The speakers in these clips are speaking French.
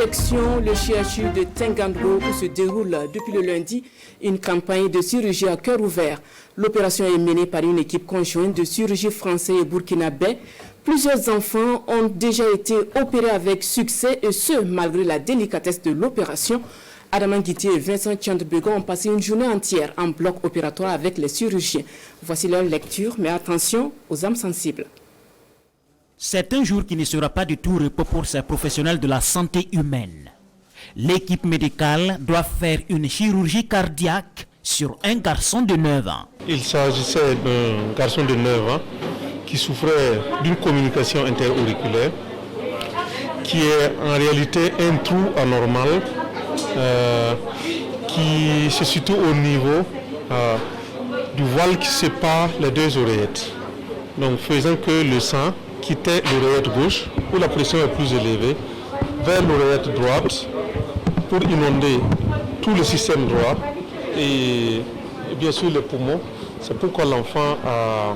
Direction le CHU de Tengandro où se déroule depuis le lundi une campagne de chirurgie à cœur ouvert. L'opération est menée par une équipe conjointe de chirurgie français et burkinabé. Plusieurs enfants ont déjà été opérés avec succès et ce, malgré la délicatesse de l'opération. Adaman Guiti et Vincent Tchandbegon ont passé une journée entière en bloc opératoire avec les chirurgiens. Voici leur lecture, mais attention aux âmes sensibles. C'est un jour qui ne sera pas du tout repos pour ces professionnels de la santé humaine. L'équipe médicale doit faire une chirurgie cardiaque sur un garçon de 9 ans. Il s'agissait d'un garçon de 9 ans qui souffrait d'une communication interauriculaire, qui est en réalité un trou anormal qui se situe au niveau du voile qui sépare les deux oreillettes. Donc faisant que le sang quittait l'oreillette gauche, où la pression est plus élevée, vers l'oreillette droite pour inonder tout le système droit et bien sûr les poumons. C'est pourquoi l'enfant a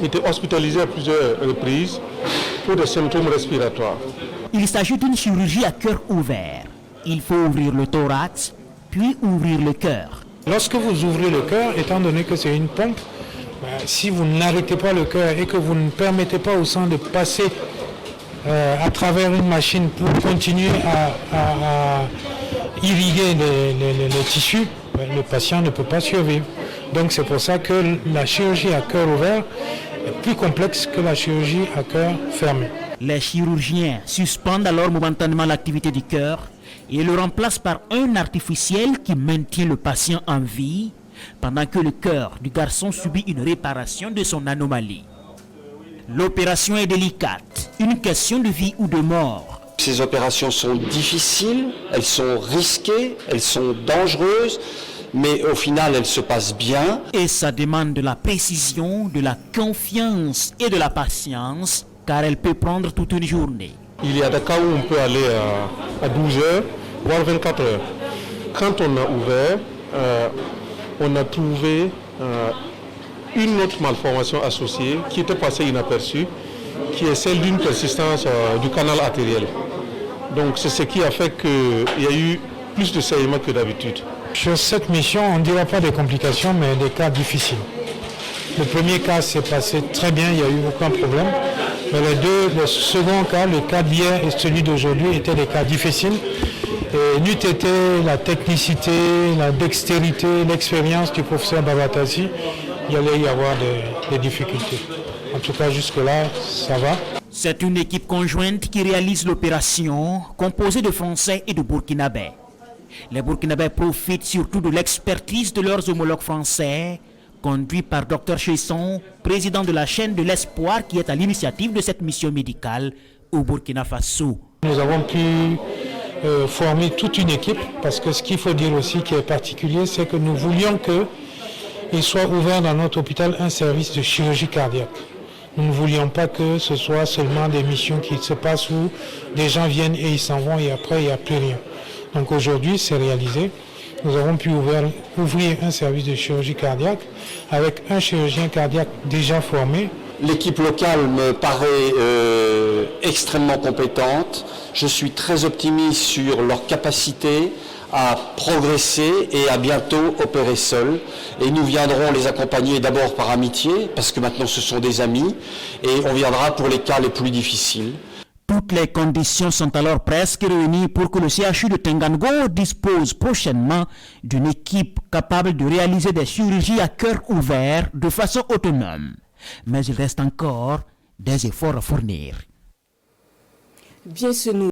été hospitalisé à plusieurs reprises pour des symptômes respiratoires. Il s'agit d'une chirurgie à cœur ouvert. Il faut ouvrir le thorax, puis ouvrir le cœur. Lorsque vous ouvrez le cœur, étant donné que c'est une pompe, si vous n'arrêtez pas le cœur et que vous ne permettez pas au sang de passer à travers une machine pour continuer à irriguer les tissus, le patient ne peut pas survivre. Donc c'est pour ça que la chirurgie à cœur ouvert est plus complexe que la chirurgie à cœur fermé. Les chirurgiens suspendent alors momentanément l'activité du cœur et le remplacent par un artificiel qui maintient le patient en vie pendant que le cœur du garçon subit une réparation de son anomalie. L'opération est délicate, une question de vie ou de mort. Ces opérations sont difficiles, elles sont risquées, elles sont dangereuses, mais au final elles se passent bien. Et ça demande de la précision, de la confiance et de la patience, car elle peut prendre toute une journée. Il y a des cas où on peut aller à 12 heures, voire 24 heures. Quand on a ouvert, on a trouvé une autre malformation associée qui était passée inaperçue, qui est celle d'une persistance du canal artériel. Donc c'est ce qui a fait qu'il y a eu plus de saignements que d'habitude. Sur cette mission, on ne dira pas des complications, mais des cas difficiles. Le premier cas s'est passé très bien, il n'y a eu aucun problème. Mais le second cas, le cas d'hier et celui d'aujourd'hui, étaient des cas difficiles. Et n'eût été la technicité, la dextérité, l'expérience du professeur Babatasi, il y allait y avoir des difficultés. En tout cas, jusque-là, ça va. C'est une équipe conjointe qui réalise l'opération, composée de Français et de Burkinabés. Les Burkinabés profitent surtout de l'expertise de leurs homologues français, conduits par Dr Chesson, président de la chaîne de l'Espoir qui est à l'initiative de cette mission médicale au Burkina Faso. Nous avons pu former toute une équipe, parce que ce qu'il faut dire aussi qui est particulier, c'est que nous voulions qu'il soit ouvert dans notre hôpital un service de chirurgie cardiaque. Nous ne voulions pas que ce soit seulement des missions qui se passent où des gens viennent et ils s'en vont et après il n'y a plus rien. Donc aujourd'hui c'est réalisé. Nous avons pu ouvrir un service de chirurgie cardiaque avec un chirurgien cardiaque déjà formé. L'équipe locale me paraît extrêmement compétente. Je suis très optimiste sur leur capacité à progresser et à bientôt opérer seuls. Et nous viendrons les accompagner d'abord par amitié, parce que maintenant ce sont des amis, et on viendra pour les cas les plus difficiles. Toutes les conditions sont alors presque réunies pour que le CHU de Tengango dispose prochainement d'une équipe capable de réaliser des chirurgies à cœur ouvert de façon autonome. Mais il reste encore des efforts à fournir. Bien sûr, nous